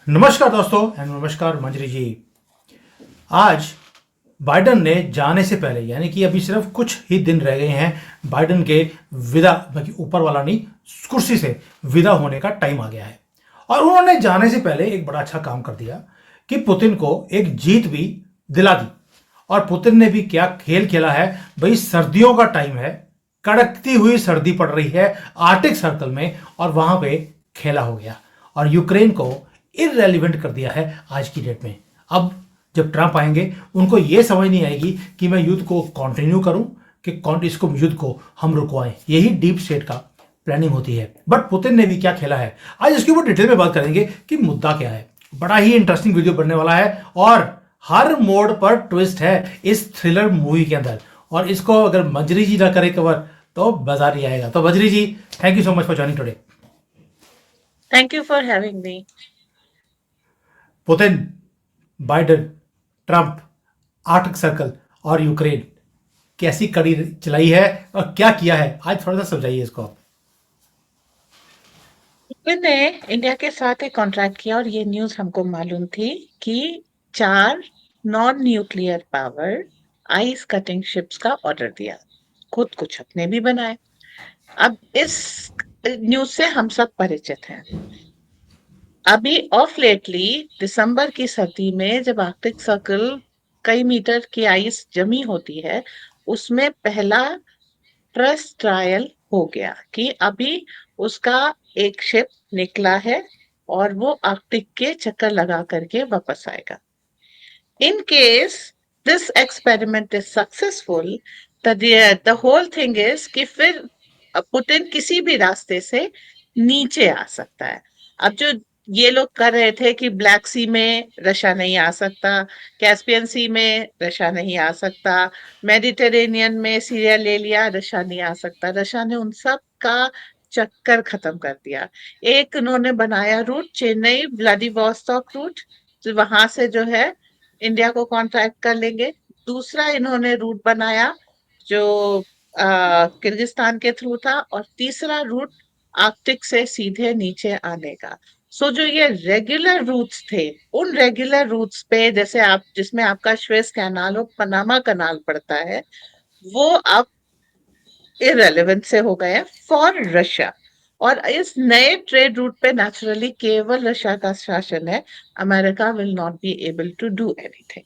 नमस्कार दोस्तों एंड नमस्कार मंजरी जी। आज बाइडन ने जाने से पहले यानी कि अभी सिर्फ कुछ ही दिन रह गए हैं बाइडन के विदा मतलब ऊपर वाला नहीं कुर्सी से विदा होने का टाइम आ गया है। और उन्होंने जाने से पहले एक बड़ा अच्छा काम कर दिया कि पुतिन को एक जीत भी दिला दी। और पुतिन ने भी क्या खेल खेला है भाई, सर्दियों का टाइम है, कड़कती हुई सर्दी पड़ रही है आर्टिक सर्कल में, और वहां पे खेला हो गया और यूक्रेन को इररेलीवेंट कर दिया है आज की डेट में। अब जब ट्रंप आएंगे उनको यह समझ नहीं आएगी कि मैं युद्ध को कंटिन्यू करूं कि इसको युद्ध को हम रुकवाएं। यही डीप स्टेट का प्लानिंग होती है। बट पुतिन ने भी क्या खेला है, आज इसके ऊपर डिटेल में बात करेंगे कि मुद्दा क्या है। बड़ा ही इंटरेस्टिंग वीडियो बनने वाला है और हर मोड पर ट्विस्ट है इस थ्रिलर मूवी के अंदर। और इसको अगर मंजरी जी ना करे कवर तो बाजार ही आएगा। तो Manjari ji, thank you so much for joining today. Thank you for having me. Putin, Biden, Trump, Arctic circle और यूक्रेन, कैसी कड़ी चलाई है और क्या किया है, आज थोड़ा सा समझाइए इसको आप। पुतिन ने इंडिया के साथ एक कॉन्ट्रैक्ट किया और ये न्यूज़ हमको मालूम थी कि 4 non nuclear power ice cutting ships का ऑर्डर दिया। खुद कुछ अपने भी बनाए। अब इस न्यूज़ से हम सब परिचित हैं। अभी ऑफ लेटली दिसंबर की सर्दी में जब आर्कटिक सर्कल कई मीटर की आइस जमी होती है, उसमें पहला ट्रस्ट ट्रायल हो गया कि अभी उसका एक शिप निकला है और वो आर्कटिक के चक्कर लगा करके वापस आएगा। In case this experiment is successful, the whole thing is कि फिर पुतिन किसी भी रास्ते से नीचे आ सकता है। अब जो ये लोग कर रहे थे कि ब्लैक सी में रशिया नहीं आ सकता, कैस्पियन सी में रशिया नहीं आ सकता, मेडिटेरेनियन में सीरिया ले लिया, रशिया नहीं आ सकता। रशिया ने उन सब का चक्कर खत्म कर दिया। एक उन्होंने बनाया रूट, चेन्नई व्लादिवोस्टॉक रूट, जो वहां से जो है इंडिया को कॉन्ट्रैक्ट कर लेंगे। दूसरा इन्होंने रूट बनाया जो किर्गिस्तान के थ्रू था, और तीसरा रूट आर्कटिक से सीधे नीचे आने का। सो जो ये रेगुलर रूट्स थे, उन रेगुलर रूट्स पे जैसे आप जिसमें आपका स्वेज कैनाल और पनामा कनाल पड़ता है, वो अब इररेलेवेंट से हो गए फॉर रशिया। और इस नए ट्रेड रूट पे नेचुरली केवल रशिया का शासन है। America will not be able to do anything.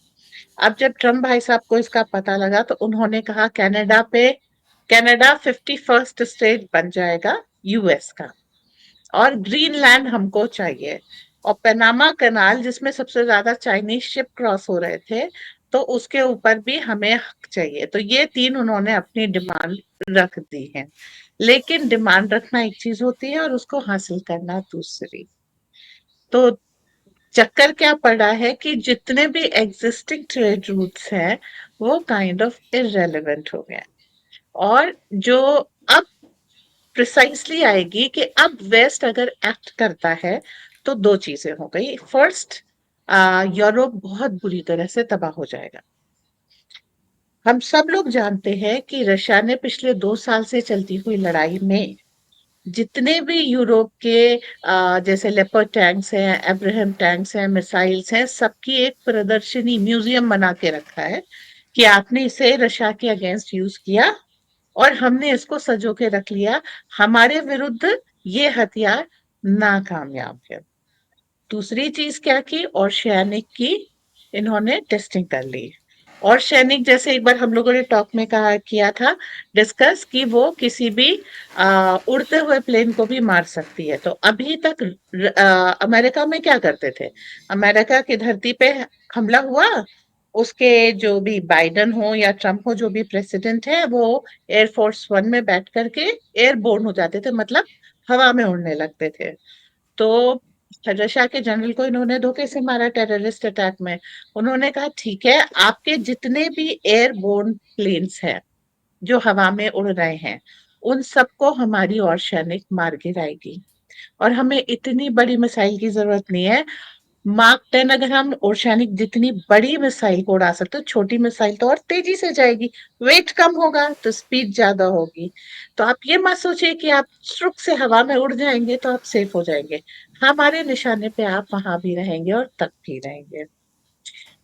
अब जब ट्रम्प भाई साहब को इसका पता लगा तो उन्होंने कहा कनाडा 51st स्टेट बन जाएगा यूएस का, और ग्रीनलैंड हमको चाहिए, और पनामा कनाल जिसमें सबसे ज्यादा चाइनीज शिप क्रॉस हो रहे थे, तो उसके ऊपर भी हमें हक चाहिए। तो ये तीन उन्होंने अपनी डिमांड रख दी है। लेकिन डिमांड रखना एक चीज होती है और उसको हासिल करना दूसरी। तो चक्कर क्या पड़ा है कि जितने भी एग्जिस्टिंग ट्रेड रूट्स हैं वो काइंड ऑफ इररेलेवेंट हो गए। और जो अब प्रिसाइसली आएगी कि अब वेस्ट अगर एक्ट करता है तो दो चीजें हो गई। फर्स्ट, यूरोप बहुत बुरी तरह से तबाह हो जाएगा। हम सब लोग जानते हैं कि रशिया ने पिछले 2 साल से चलती हुई लड़ाई में जितने भी यूरोप के जैसे लेपर्ड टैंक्स हैं, अब्राहम टैंक्स हैं, मिसाइल्स हैं, सबकी एक प्रदर्शनी म्यूजियम बना के रखा है कि आपने इसे रशिया के अगेंस्ट यूज किया और हमने इसको सजो के रख लिया। हमारे विरुद्ध ये हथियार नाकामयाब है। दूसरी चीज क्या की, और सैनिक की इन्होंने टेस्टिंग कर ली। और सैनिक जैसे एक बार हम लोगों ने टॉक में कहा किया था डिस्कस कि वो किसी भी उड़ते हुए प्लेन को भी मार सकती है। तो अभी तक अमेरिका में क्या करते थे, अमेरिका की धरती पे हमला हुआ, उसके जो भी बाइडन हो या ट्रम्प हो, जो भी प्रेसिडेंट है, वो एयरफोर्स वन में बैठ करके एयरबोर्न हो जाते थे, मतलब हवा में उड़ने लगते थे। तो रशिया के जनरल को इन्होंने धोखे से मारा टेररिस्ट अटैक में। उन्होंने कहा ठीक है, आपके जितने भी एयरबोर्न प्लेन्स हैं जो हवा में उड़ रहे हैं, उन सबको हमारी और सैनिक मार गिराएगी, और हमें इतनी बड़ी मिसाइल की जरूरत नहीं है। मार्क 10 अगर हम ओशैनिक जितनी बड़ी मिसाइल को उड़ा सकते, तो छोटी मिसाइल तो और तेजी से जाएगी, वेट कम होगा तो स्पीड ज्यादा होगी। तो आप ये मत सोचिए कि आप शुक से हवा में उड़ जाएंगे तो आप सेफ हो जाएंगे। हमारे निशाने पे आप वहां भी रहेंगे और तक भी रहेंगे।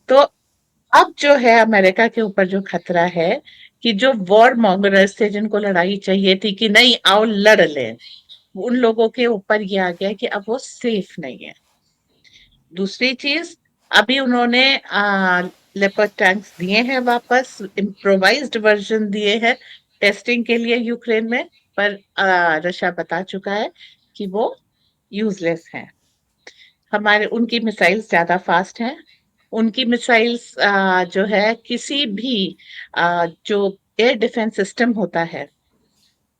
तो अब जो है अमेरिका के ऊपर जो खतरा है, कि जो वॉर मॉन्गरर्स थे जिनको लड़ाई चाहिए थी कि नहीं आओ लड़ लें, उन लोगों के ऊपर ये आ गया कि अब वो सेफ नहीं है। दूसरी चीज, अभी उन्होंने लेपर्ड टैंक्स दिए हैं वापस, इम्प्रोवाइज्ड वर्जन दिए हैं टेस्टिंग के लिए यूक्रेन में, पर रशिया बता चुका है कि वो यूजलेस हैं। हमारे उनकी मिसाइल्स ज्यादा फास्ट हैं। उनकी मिसाइल्स जो है किसी भी जो एयर डिफेंस सिस्टम होता है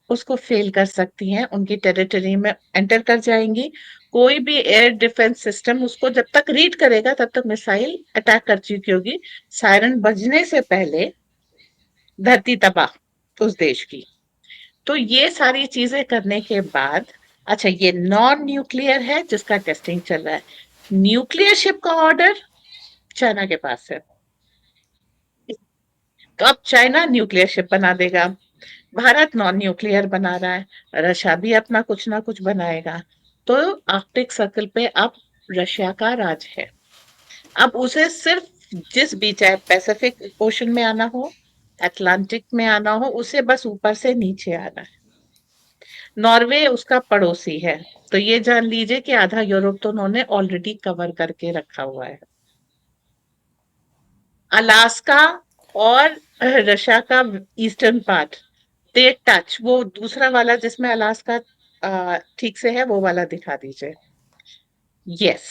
उसको फेल कर सकती हैं, उनकी टेरिटरी में एंटर कर जाएंगी। कोई भी एयर डिफेंस सिस्टम उसको जब तक रीड करेगा तब तक मिसाइल अटैक कर चुकी होगी, सायरन बजने से पहले धरती तबाह उस देश की। तो ये सारी चीजें करने के बाद, अच्छा ये नॉन न्यूक्लियर है जिसका टेस्टिंग चल रहा है। न्यूक्लियर शिप का ऑर्डर चाइना के पास है। तो अब चाइना न्यूक्लियर शिप बना देगा, भारत नॉन न्यूक्लियर बना रहा है, रशिया भी अपना कुछ ना कुछ बनाएगा। तो आर्कटिक सर्कल पे अब रशिया का राज है। अब उसे सिर्फ जिस भी, चाहे पैसिफिक ओशन में आना हो, अटलांटिक में आना हो, उसे बस ऊपर से नीचे आना है। नॉर्वे उसका पड़ोसी है, तो ये जान लीजिए कि आधा यूरोप तो उन्होंने ऑलरेडी कवर करके रखा हुआ है। अलास्का और रशिया का ईस्टर्न पार्ट, दे टच, वो दूसरा वाला जिसमें अलास्का ठीक से है वो वाला दिखा दीजिए। यस।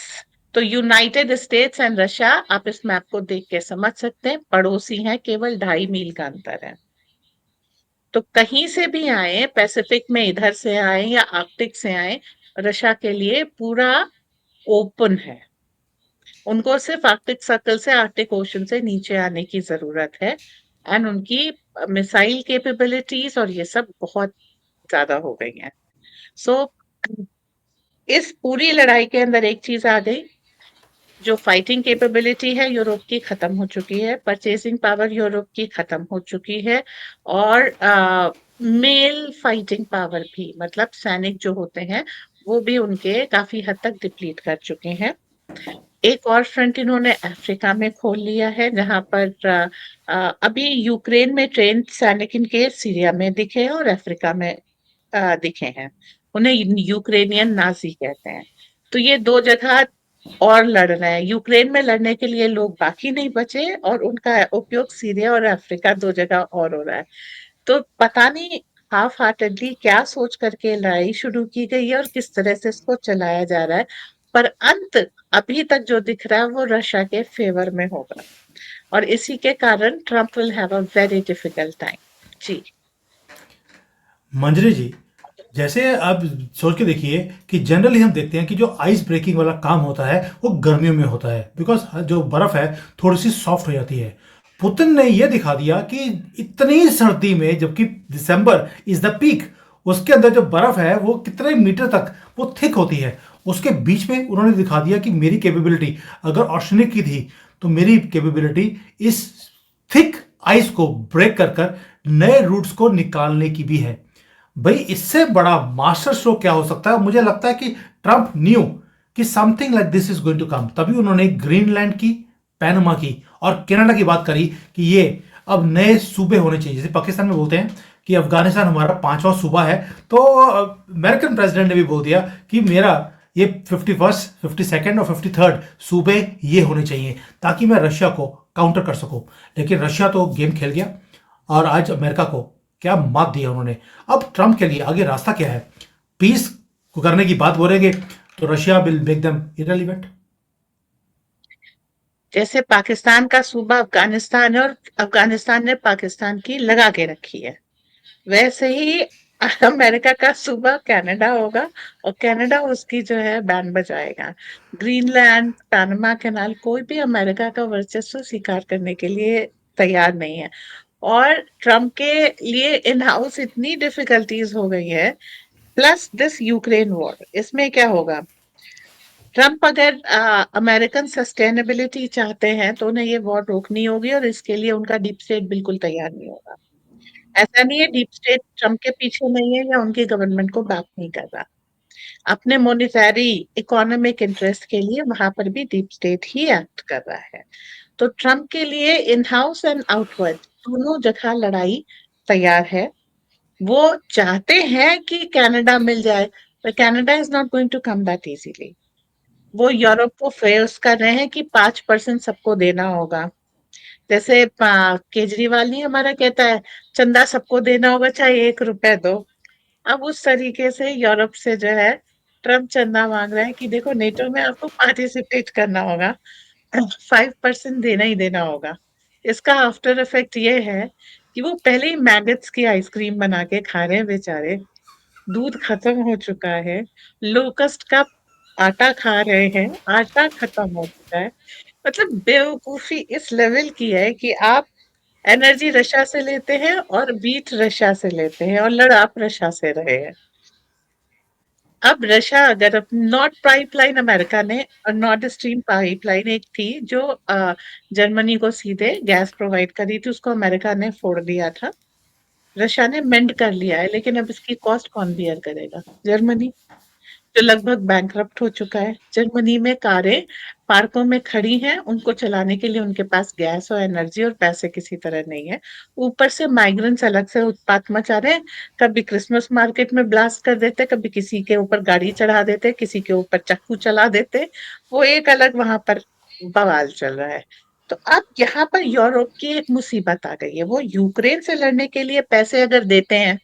तो यूनाइटेड स्टेट्स एंड रशिया, आप इस मैप को देख के समझ सकते हैं, पड़ोसी हैं, केवल 2.5 मील का अंतर है। तो कहीं से भी आए, पैसिफिक में इधर से आए या आर्कटिक से आए, रशिया के लिए पूरा ओपन है। उनको सिर्फ आर्कटिक सर्कल से, आर्कटिक ओशन से नीचे आने की जरूरत है। एंड उनकी मिसाइल कैपेबिलिटीज और ये सब बहुत ज्यादा हो गई हैं। सो इस पूरी लड़ाई के अंदर एक चीज आ गई, जो फाइटिंग कैपेबिलिटी है यूरोप की खत्म हो चुकी है, परचेसिंग पावर यूरोप की खत्म हो चुकी है, और मेल फाइटिंग पावर भी, मतलब सैनिक जो होते हैं वो भी उनके काफी हद तक डिप्लीट कर चुके हैं। एक और फ्रंट इन्होंने अफ्रीका में खोल लिया है, जहां पर अभी यूक्रेन में ट्रेन सैनिक इनके सीरिया में दिखे हैं और अफ्रीका में दिखे हैं। उन्हें यूक्रेनियन नाजी कहते हैं। तो ये दो जगह और लड़ रहे हैं, यूक्रेन में लड़ने के लिए लोग बाकी नहीं बचे, और उनका उपयोग सीरिया और अफ्रीका दो जगह और हो रहा है। तो पता नहीं हाफ हार्टेडली क्या सोच करके लड़ाई शुरू की गई है और किस तरह से इसको चलाया जा रहा है, पर अंत अभी तक जो दिख रहा है वो रशिया के फेवर में होगा, और इसी के कारण Trump will have a very difficult time. जी। मंजरी जी, जैसे आप सोच के देखिए कि जनरली हम देखते हैं कि जो आइस ब्रेकिंग वाला काम होता है वो गर्मियों में होता है, बिकॉज जो बर्फ है थोड़ी सी सॉफ्ट हो जाती है। पुतिन ने यह दिखा दिया कि इतनी सर्दी में, जबकि दिसंबर इज द पीक, उसके अंदर जो बर्फ है वो कितने मीटर तक वो थिक होती है, उसके बीच में उन्होंने दिखा दिया कि मेरी कैपेबिलिटी अगर ऑर्शनिक की थी तो मेरी कैपेबिलिटी इस थिक आइस को ब्रेक कर कर नए रूट्स को निकालने की भी है। भाई इससे बड़ा मास्टर स्ट्रोक क्या हो सकता है? मुझे लगता है कि ट्रंप न्यू कि something like this is going to come, तभी उन्होंने ग्रीनलैंड की, पैनामा की और कनाडा की बात करी कि ये अब नए सूबे होने चाहिए। जैसे पाकिस्तान में बोलते हैं कि अफगानिस्तान हमारा 5वां सूबा है, तो अमेरिकन प्रेसिडेंट ने भी बोल दिया कि मेरा ये 51st, 52nd और 53rd सूबे ये होने चाहिए, ताकि मैं रशिया को काउंटर कर सकूं। लेकिन रशिया तो गेम खेल गया और आज अमेरिका को क्या मात दिया उन्होंने। अब ट्रंप के लिए आगे रास्ता क्या है? पीस को करने की बात बोलेंगे तो Russia will make them irrelevant. जैसे पाकिस्तान का सूबा अफगानिस्तान है और अफगानिस्तान ने पाकिस्तान की लगा के रखी है, वैसे ही अमेरिका का सूबा कनाडा होगा, और कनाडा उसकी जो है बैंड बजाएगा। ग्रीनलैंड, पैनामा कैनाल, कोई भी अमेरिका का वर्चस्व स्वीकार करने के लिए तैयार नहीं है। और ट्रम्प के लिए इन हाउस इतनी डिफिकल्टीज हो गई है, प्लस दिस यूक्रेन वॉर, इसमें क्या होगा? ट्रम्प अगर अमेरिकन सस्टेनेबिलिटी चाहते हैं तो उन्हें ये वॉर रोकनी होगी, और इसके लिए उनका डीप स्टेट बिल्कुल तैयार नहीं होगा। ऐसा नहीं है डीप स्टेट ट्रम्प के पीछे नहीं है या उनकी गवर्नमेंट को बैक नहीं कर रहा। अपने मॉनेटरी इकोनॉमिक इंटरेस्ट के लिए वहां पर भी डीप स्टेट ही एक्ट कर रहा है। तो ट्रम्प के लिए इन हाउस एंड आउटवर्ड दोनों जगह लड़ाई तैयार है। वो चाहते हैं कि कनाडा मिल जाए, पर Canada is not going to come that easily. वो यूरोप को फोर्स कर रहे हैं कि 5% सबको देना होगा। जैसे केजरीवाल नहीं हमारा कहता है, चंदा सबको देना होगा चाहे 1 रुपए दो। अब उस तरीके से यूरोप से जो है ट्रम्प चंदा मांग रहा है कि देखो नेटो में आपको पार्टिसिपेट करना होगा, 5% देना ही देना होगा। इसका आफ्टर इफेक्ट ये है कि वो पहले ही मैगट्स की आइसक्रीम बना के खा रहे हैं बेचारे। दूध खत्म हो चुका है, लोकस्ट का आटा खा रहे हैं, आटा खत्म हो चुका है। मतलब बेवकूफी इस लेवल की है कि आप एनर्जी रशिया से लेते हैं और बीट रशिया से लेते हैं और लड़ आप रशिया से रहे हैं। अब रशिया अगर नॉर्थ पाइपलाइन अमेरिका ने, और नॉर्थ स्ट्रीम पाइपलाइन एक थी जो जर्मनी को सीधे गैस प्रोवाइड करी थी, उसको अमेरिका ने फोड़ दिया था। रशिया ने मेंड कर लिया है, लेकिन अब इसकी कॉस्ट कौन बियर करेगा? जर्मनी, जो लगभग बैंकरप्ट हो चुका है। जर्मनी में कारें पार्कों में खड़ी हैं, उनको चलाने के लिए उनके पास गैस और एनर्जी और पैसे किसी तरह नहीं है। ऊपर से माइग्रेंट्स अलग से उत्पात मचा रहे हैं। कभी क्रिसमस मार्केट में ब्लास्ट कर देते, कभी किसी के ऊपर गाड़ी चढ़ा देते, किसी के ऊपर चाकू चला देते। वो एक अलग वहां पर बवाल चल रहा है। तो अब यहाँ पर यूरोप की एक मुसीबत आ गई है। वो यूक्रेन से लड़ने के लिए पैसे अगर देते हैं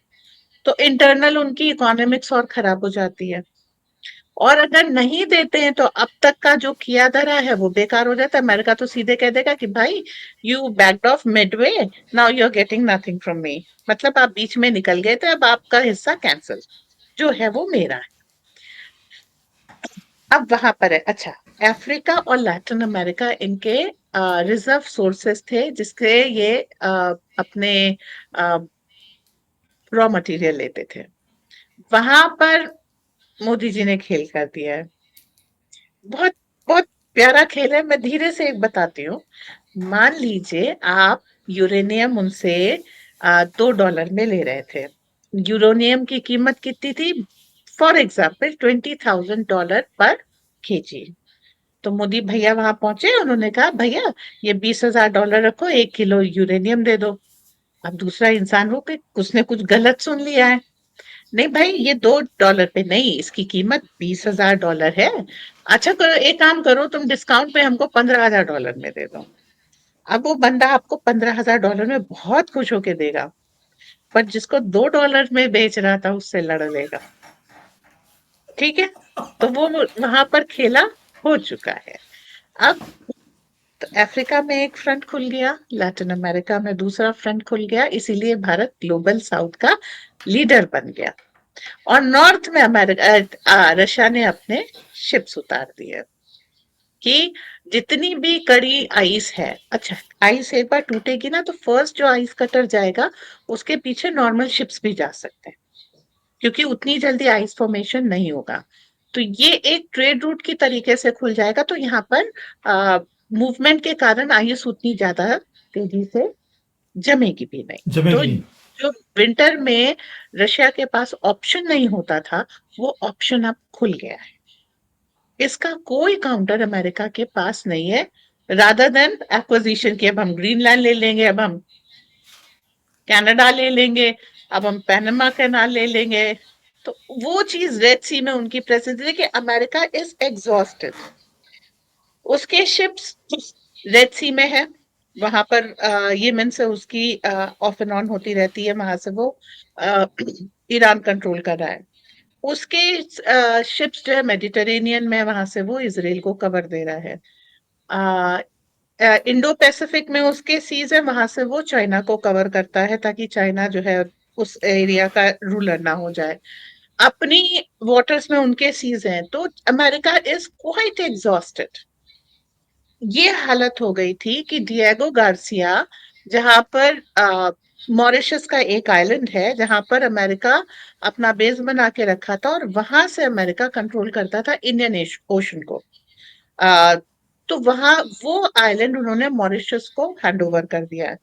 तो इंटरनल उनकी इकोनॉमिक्स और खराब हो जाती है, और अगर नहीं देते हैं तो अब तक का जो किया धरा है वो बेकार हो जाता है। अमेरिका तो सीधे कह देगा कि भाई you backed off midway, now you are getting nothing from me. मतलब आप बीच में निकल गए थे, अब आपका हिस्सा कैंसिल, जो है वो मेरा है। अब वहां पर है, अच्छा, अफ्रीका और लैटिन अमेरिका इनके रिजर्व सोर्सेस थे जिससे ये अपने रॉ मटेरियल लेते थे। वहां पर मोदी जी ने खेल कर दिया है। बहुत बहुत प्यारा खेल है। मैं धीरे से एक बताती हूँ। मान लीजिए आप यूरेनियम उनसे $2 में ले रहे थे। यूरेनियम की कीमत कितनी थी? फॉर एग्जाम्पल $20,000 पर केजी। तो मोदी भैया वहां पहुंचे, उन्होंने कहा भैया ये $20,000 रखो, 1 किलो यूरेनियम दे दो। अब दूसरा इंसान हो कि उसने कुछ गलत सुन लिया है। नहीं भाई, ये $2 पे नहीं, इसकी कीमत $20,000 है। अच्छा करो, एक काम करो, तुम डिस्काउंट पे हमको $15,000 में दे दो। अब वो बंदा आपको $15,000 में बहुत खुश होके देगा, पर जिसको $2 में बेच रहा था उससे लड़ लेगा। ठीक है, तो वो वहां पर खेला हो चुका है। अब तो अफ्रीका में एक फ्रंट खुल गया, लैटिन अमेरिका में दूसरा फ्रंट खुल गया, इसीलिए भारत ग्लोबल साउथ का लीडर बन गया। और नॉर्थ में अमेरिका रशिया ने अपने शिप्स उतार दिए कि जितनी भी कड़ी आइस है, अच्छा, आइस एक बार टूटेगी ना तो फर्स्ट जो आइस कटर जाएगा उसके पीछे नॉर्मल शिप्स भी जा सकते हैं, क्योंकि उतनी जल्दी आइस फॉर्मेशन नहीं होगा। तो ये एक ट्रेड रूट की तरीके से खुल जाएगा। तो यहाँ पर मूवमेंट के कारण आइस उतनी ज्यादा तेजी से जमेगी भी नहीं। तो जमेगी नहीं। जो विंटर में रशिया के पास ऑप्शन नहीं होता था, वो ऑप्शन अब खुल गया है। इसका कोई काउंटर अमेरिका के पास नहीं है, रादर देन एक्विजिशन की। अब हम ग्रीनलैंड ले लेंगे, अब हम कनाडा ले लेंगे, अब हम पैनामा कैनाल ले लेंगे। तो वो चीज रेड सी में उनकी प्रेजेंस है कि अमेरिका इज एग्जॉस्टेड। उसके शिप्स रेड सी में है, वहां पर यमन से उसकी ऑफ एंड ऑन होती रहती है, वहां से वो अ, ईरान कंट्रोल कर रहा है। उसके शिप्स जो है मेडिटेरेनियन में, वहां से वो इसराइल को कवर दे रहा है। इंडो पैसिफिक में उसके सीज है, वहां से वो चाइना को कवर करता है ताकि चाइना जो है उस एरिया का रूलर ना हो जाए। अपनी वाटर्स में उनके सीज हैं, तो अमेरिका इज क्वाइट एग्जॉस्टेड। ये हालत हो गई थी कि डिएगो गार्सिया, जहां पर मॉरिशस का एक आइलैंड है जहां पर अमेरिका अपना बेस बना के रखा था और वहां से अमेरिका कंट्रोल करता था इंडियन ओशन को। आ, तो वहां वो आइलैंड उन्होंने मॉरिशस को हैंड ओवर कर दिया है।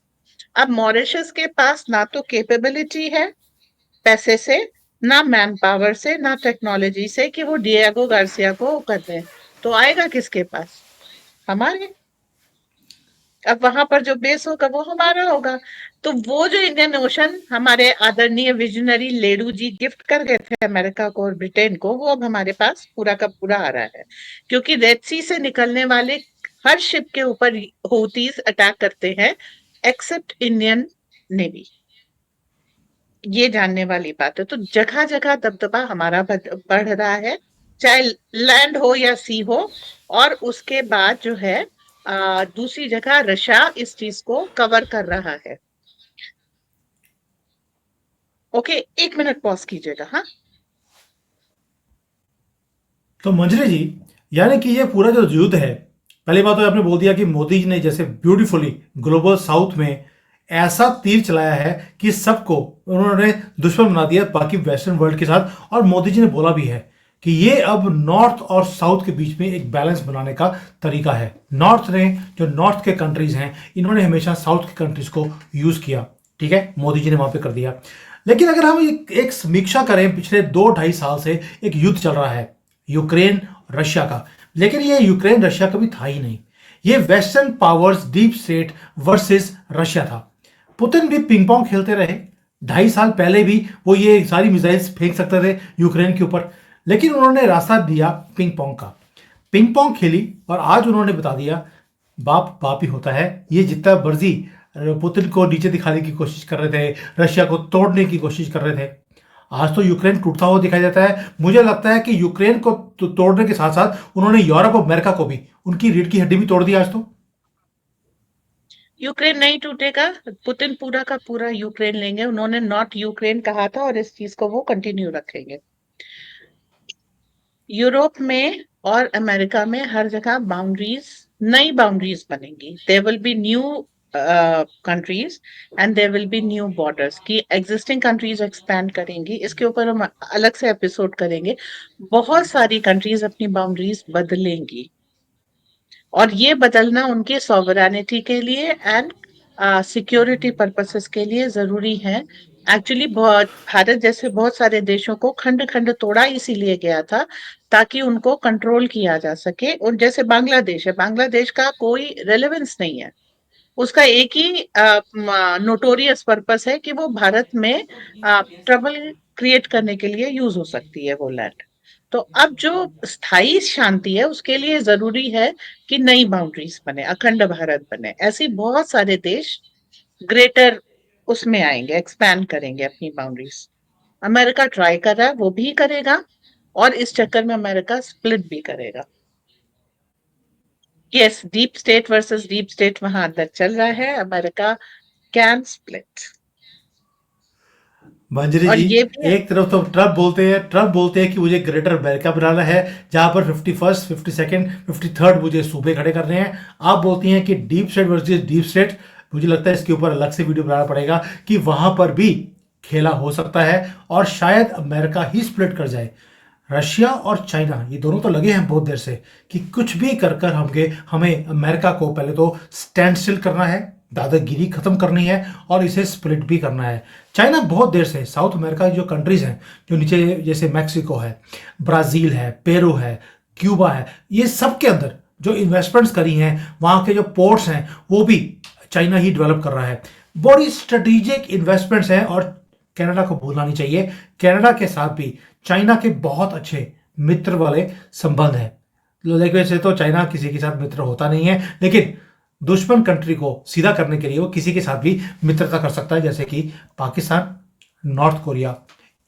अब मॉरिशस के पास ना तो कैपेबिलिटी है पैसे से, ना मैन पावर से, ना टेक्नोलॉजी से कि वो डिएगो गार्सिया को कर दें। तो आएगा किसके पास? हमारे। अब वहां पर जो बेस होगा वो हमारा होगा। तो वो जो इंडियन ओशन हमारे आदरणीय विजनरी लेडू जी गिफ्ट कर गए थे अमेरिका को और ब्रिटेन को, वो अब हमारे पास पूरा का पूरा आ रहा है। क्योंकि रेड सी से निकलने वाले हर शिप के ऊपर हूतीज अटैक करते हैं, एक्सेप्ट इंडियन नेवी। ये जानने वाली बात है। तो जगह जगह दबदबा हमारा बढ़ रहा है, चाहे लैंड हो या सी हो। और उसके बाद जो है दूसरी जगह रशिया इस चीज को कवर कर रहा है। ओके, 1 मिनट पॉज कीजिएगा। हाँ, तो मंजरी जी, यानी कि ये पूरा जो युद्ध है, पहली बात तो आपने बोल दिया कि मोदी जी ने जैसे ब्यूटीफुली ग्लोबल साउथ में ऐसा तीर चलाया है कि सबको उन्होंने दुश्मन बना दिया बाकी वेस्टर्न वर्ल्ड के साथ। और मोदी जी ने बोला भी है कि ये अब नॉर्थ और साउथ के बीच में एक बैलेंस बनाने का तरीका है। नॉर्थ ने, जो नॉर्थ के कंट्रीज हैं, इन्होंने हमेशा साउथ के कंट्रीज को यूज किया। ठीक है, मोदी जी ने वहां पे कर दिया। लेकिन अगर हम एक समीक्षा करें, पिछले 2-2.5 साल से एक युद्ध चल रहा है यूक्रेन रशिया का। लेकिन ये यूक्रेन रशिया कभी था ही नहीं, ये western powers deep state versus Russia था। पुतिन भी पिंग पोंग खेलते रहे, 2.5 साल पहले भी वो ये सारी मिसाइल्स फेंक सकते थे यूक्रेन के ऊपर, लेकिन उन्होंने रास्ता दिया पिंग पोंग का। पिंग पोंग खेली और आज उन्होंने बता दिया बाप बाप ही होता है। ये जितना मर्जी पुतिन को नीचे दिखाने की कोशिश कर रहे थे, रशिया को तोड़ने की कोशिश कर रहे थे, आज तो यूक्रेन टूटता हुआ दिखाई देता है। मुझे लगता है कि यूक्रेन को तोड़ने के साथ साथ उन्होंने यूरोप और अमेरिका को भी, उनकी रीढ़ की हड्डी भी तोड़ दी आज तो। यूक्रेन नहीं टूटेगा। पुतिन पूरा का पूरा यूक्रेन लेंगे। उन्होंने नॉट यूक्रेन कहा था और इस चीज को वो कंटिन्यू रखेंगे। यूरोप में और अमेरिका में हर जगह बाउंड्रीज, नई बाउंड्रीज बनेंगी। There will be new countries and there will be new borders की एग्जिस्टिंग कंट्रीज एक्सपैंड करेंगी। इसके ऊपर हम अलग से एपिसोड करेंगे। बहुत सारी कंट्रीज अपनी बाउंड्रीज बदलेंगी और ये बदलना उनके सॉवरेनिटी के लिए एंड सिक्योरिटी पर्पसेस के लिए जरूरी है। एक्चुअली बहुत भारत जैसे बहुत सारे देशों को खंड खंड तोड़ा इसीलिए गया था ताकि उनको कंट्रोल किया जा सके। और जैसे बांग्लादेश है, बांग्लादेश का कोई रेलेवेंस नहीं है। उसका एक ही नोटोरियस पर्पस है कि वो भारत में ट्रबल क्रिएट करने के लिए यूज हो सकती है वो लैंड। तो अब जो स्थायी शांति है उसके लिए जरूरी है कि नई बाउंड्रीज बने, अखंड भारत बने। ऐसे बहुत सारे देश ग्रेटर उसमें आएंगे, एक्सपैंड करेंगे अपनी बाउंड्रीज। अमेरिका ट्राई कर रहा है, वो भी करेगा और इस चक्कर में अमेरिका स्प्लिट भी करेगा। Yes, deep state versus deep state वहां अंदर चल रहा है। America can split. मंजरी और जी, ये भी एक तरफ तो ट्रम्प बोलते हैं कि मुझे ग्रेटर अमेरिका बनाना है, जहां पर 51st 52nd 53rd मुझे सूबे खड़े करने हैं। आप बोलती हैं कि deep state versus deep state. मुझे लगता है इसके ऊपर अलग से वीडियो बनाना पड़ेगा कि वहां पर भी खेला हो सकता है और शायद अमेरिका ही स्प्लिट कर जाए। रशिया और चाइना ये दोनों तो लगे हैं बहुत देर से कि कुछ भी कर कर हमें अमेरिका को पहले तो स्टैंड स्टिल करना है, दादागिरी खत्म करनी है और इसे स्प्लिट भी करना है। चाइना बहुत देर से, साउथ अमेरिका की जो कंट्रीज हैं जो नीचे, जैसे मैक्सिको है, ब्राज़ील है, पेरू है, क्यूबा है, ये सब के अंदर जो इन्वेस्टमेंट्स करी हैं, वहाँ के जो पोर्ट्स हैं, वो भी चाइना ही डेवलप कर रहा है। बड़ी स्ट्रेटेजिक इन्वेस्टमेंट्स हैं और कनाडा को भूलना नहीं चाहिए। कनाडा के साथ भी चाइना के बहुत अच्छे मित्र वाले संबंध हैं। लेकिन वैसे तो चाइना किसी के साथ मित्र होता नहीं है, लेकिन दुश्मन कंट्री को सीधा करने के लिए वो किसी के साथ भी मित्रता कर सकता है, जैसे कि पाकिस्तान, नॉर्थ कोरिया,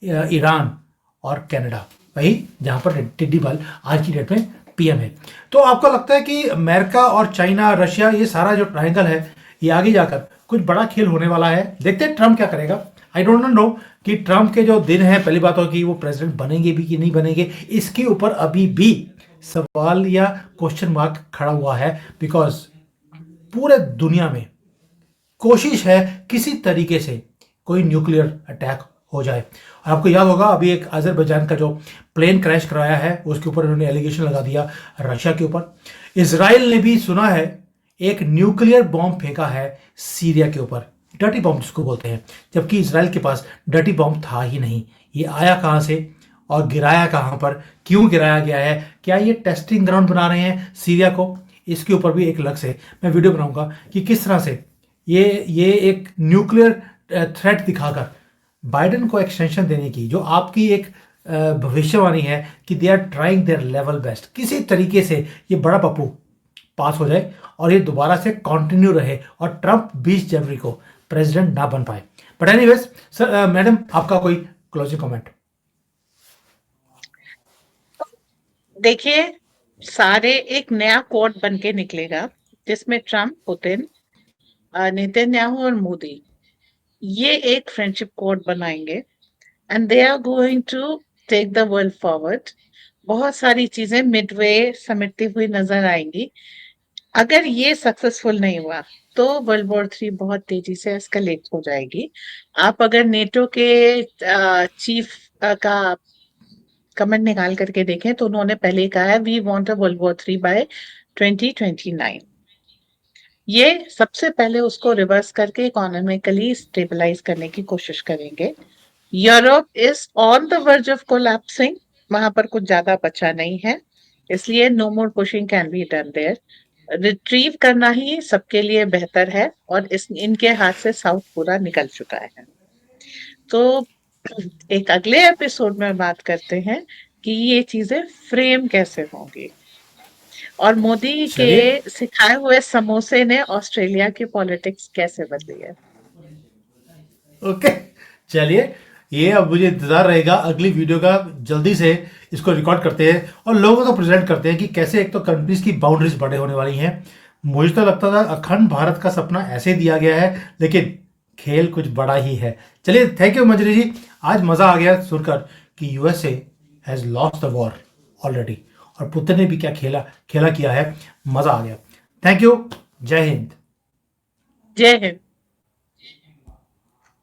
ईरान और कनाडा, वही जहां पर टिड्डी बल आज की डेट में पीएम है। तो आपको लगता है कि अमेरिका और चाइना, रशिया, ये सारा जो ट्रायंगल है, ये आगे जाकर कुछ बड़ा खेल होने वाला है? देखते हैं ट्रम्प क्या करेगा। आई डोंट नो कि ट्रम्प के जो दिन है, पहली बात हो कि वो प्रेसिडेंट बनेंगे भी कि नहीं बनेंगे, इसके ऊपर अभी भी सवाल या क्वेश्चन मार्क खड़ा हुआ है। बिकॉज पूरे दुनिया में कोशिश है किसी तरीके से कोई न्यूक्लियर अटैक हो जाए। और आपको याद होगा अभी एक अजरबैजान का जो प्लेन क्रैश कराया है उसके ऊपर उन्होंने एलिगेशन लगा दिया रशिया के ऊपर। इजराइल ने भी सुना है एक न्यूक्लियर बॉम्ब फेंका है सीरिया के ऊपर, डर्टी बॉम्ब जिसको बोलते हैं, जबकि इजराइल के पास डर्टी बॉम्ब था ही नहीं। ये आया कहाँ से और गिराया कहाँ पर, क्यों गिराया गया है, क्या ये टेस्टिंग ग्राउंड बना रहे हैं सीरिया को, इसके ऊपर भी एक अलग से मैं वीडियो बनाऊंगा कि किस तरह से ये एक न्यूक्लियर थ्रेट दिखाकर बाइडेन को एक्सटेंशन देने की जो आपकी एक भविष्यवाणी है कि they are trying their level best, किसी तरीके से ये बड़ा पप्पू पास हो जाए और ये दोबारा से कंटिन्यू रहे और ट्रंप 20 जनवरी को प्रेसिडेंट ना बन पाए। बट एनीवेज सर, मैडम आपका कोई क्लोजिंग कमेंट? देखिए, सारे एक नया कोड बन के निकलेगा जिसमें ट्रम्प, पुतिन, नेतन्याहू और मोदी ये एक फ्रेंडशिप कोड बनाएंगे and they are going to take the world forward. बहुत सारी चीजें मिडवे समेटती हुई नजर आएंगी। अगर ये सक्सेसफुल नहीं हुआ तो वर्ल्ड वॉर 3 बहुत तेजी से एस्केलेट हो जाएगी। आप अगर नेटो के चीफ का कमेंट निकाल करके देखें तो उन्होंने पहले ही कहा है we want a world war 3 by 2029। ये सबसे पहले उसको रिवर्स करके इकोनॉमिकली स्टेबलाइज करने की कोशिश करेंगे। Europe is on the verge of collapsing, वहां पर कुछ ज्यादा बचा नहीं है, इसलिए no more pushing can be done there. Retrieve करना ही सबके लिए बेहतर है और इनके हाथ से साउथ पूरा निकल चुका है। तो एक अगले एपिसोड में बात करते हैं कि ये चीजें फ्रेम कैसे होंगी और मोदी चलिए, के सिखाए हुए समोसे ने ऑस्ट्रेलिया की पॉलिटिक्स कैसे बदली है। ओके, चलिए, ये अब मुझे इंतजार रहेगा अगली वीडियो का। जल्दी से इसको रिकॉर्ड करते हैं और लोगों को प्रेजेंट करते हैं कि कैसे एक तो कंट्रीज की बाउंड्रीज बड़े होने वाली हैं। मुझे तो लगता था अखंड भारत का सपना ऐसे दिया गया है, लेकिन खेल कुछ बड़ा ही है। चलिए, थैंक यू मंजरी जी, आज मजा आ गया सुनकर कि USA has lost the war already और पुतिन ने भी क्या खेला खेला किया है, मजा आ गया। थैंक यू, जय हिंद। जय हिंद।